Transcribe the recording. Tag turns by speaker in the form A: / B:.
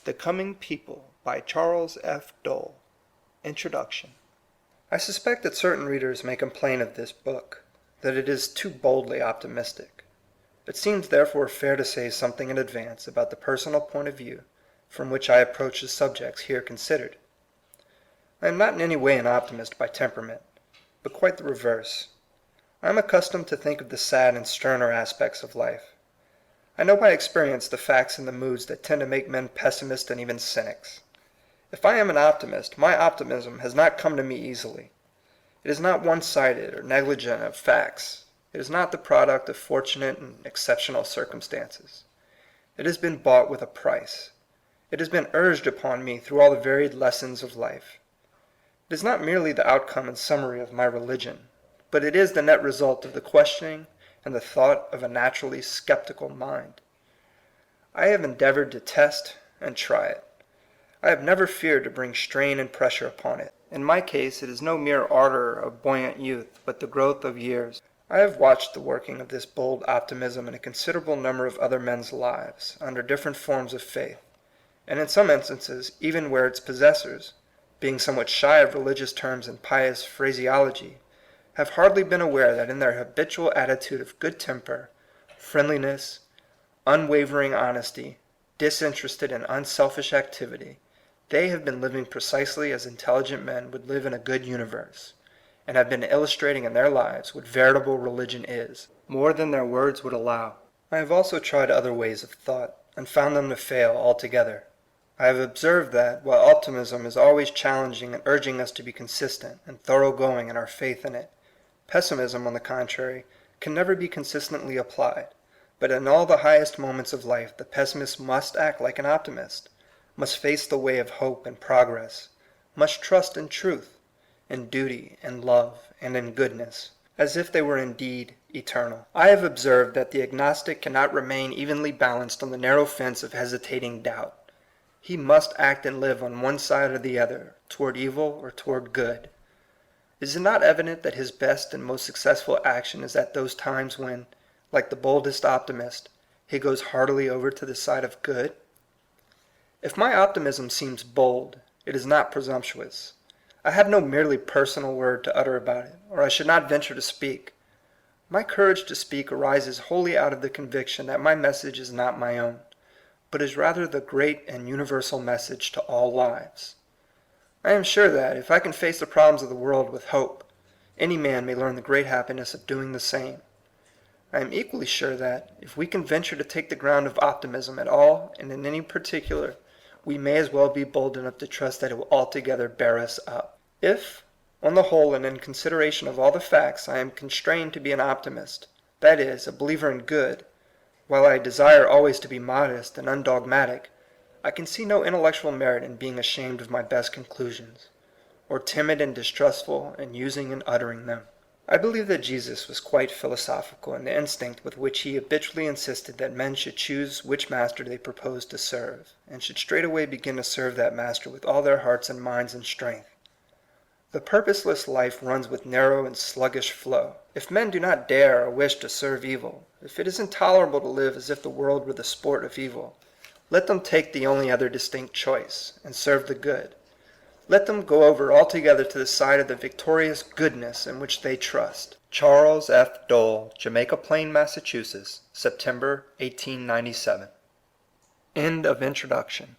A: The Coming People by Charles F. Dole. Introduction. I suspect that certain readers may complain of this book, that it is too boldly optimistic. It seems therefore fair to say something in advance about the personal point of view from which I approach the subjects here considered. I am not in any way an optimist by temperament, but quite the reverse. I am accustomed to think of the sad and sterner aspects of life. I know by experience the facts and the moods that tend to make men pessimists and even cynics. If I am an optimist, my optimism has not come to me easily. It is not one-sided or negligent of facts. It is not the product of fortunate and exceptional circumstances. It has been bought with a price. It has been urged upon me through all the varied lessons of life. It is not merely the outcome and summary of my religion, but it is the net result of the questioning and the thought of a naturally skeptical mind. I have endeavored to test and try it. I have never feared to bring strain and pressure upon it. In my case, it is no mere ardor of buoyant youth, but the growth of years. I have watched the working of this bold optimism in a considerable number of other men's lives, under different forms of faith, and in some instances, even where its possessors, being somewhat shy of religious terms and pious phraseology, have hardly been aware that in their habitual attitude of good temper, friendliness, unwavering honesty, disinterested and unselfish activity, they have been living precisely as intelligent men would live in a good universe, and have been illustrating in their lives what veritable religion is, more than their words would allow. I have also tried other ways of thought, and found them to fail altogether. I have observed that, while optimism is always challenging and urging us to be consistent and thoroughgoing in our faith in it, pessimism, on the contrary, can never be consistently applied. But in all the highest moments of life, the pessimist must act like an optimist, must face the way of hope and progress, must trust in truth, in duty, in love, and in goodness, as if they were indeed eternal. I have observed that the agnostic cannot remain evenly balanced on the narrow fence of hesitating doubt. He must act and live on one side or the other, toward evil or toward good. Is it not evident that his best and most successful action is at those times when, like the boldest optimist, he goes heartily over to the side of good? If my optimism seems bold, it is not presumptuous. I have no merely personal word to utter about it, or I should not venture to speak. My courage to speak arises wholly out of the conviction that my message is not my own, but is rather the great and universal message to all lives. I am sure that, if I can face the problems of the world with hope, any man may learn the great happiness of doing the same. I am equally sure that, if we can venture to take the ground of optimism at all and in any particular, we may as well be bold enough to trust that it will altogether bear us up. If, on the whole and in consideration of all the facts, I am constrained to be an optimist, that is, a believer in good, while I desire always to be modest and undogmatic, I can see no intellectual merit in being ashamed of my best conclusions, or timid and distrustful in using and uttering them. I believe that Jesus was quite philosophical in the instinct with which he habitually insisted that men should choose which master they proposed to serve, and should straightway begin to serve that master with all their hearts and minds and strength. The purposeless life runs with narrow and sluggish flow. If men do not dare or wish to serve evil, if it is intolerable to live as if the world were the sport of evil, let them take the only other distinct choice, and serve the good. Let them go over altogether to the side of the victorious goodness in which they trust. Charles F. Dole, Jamaica Plain, Massachusetts, September, 1897. End of introduction.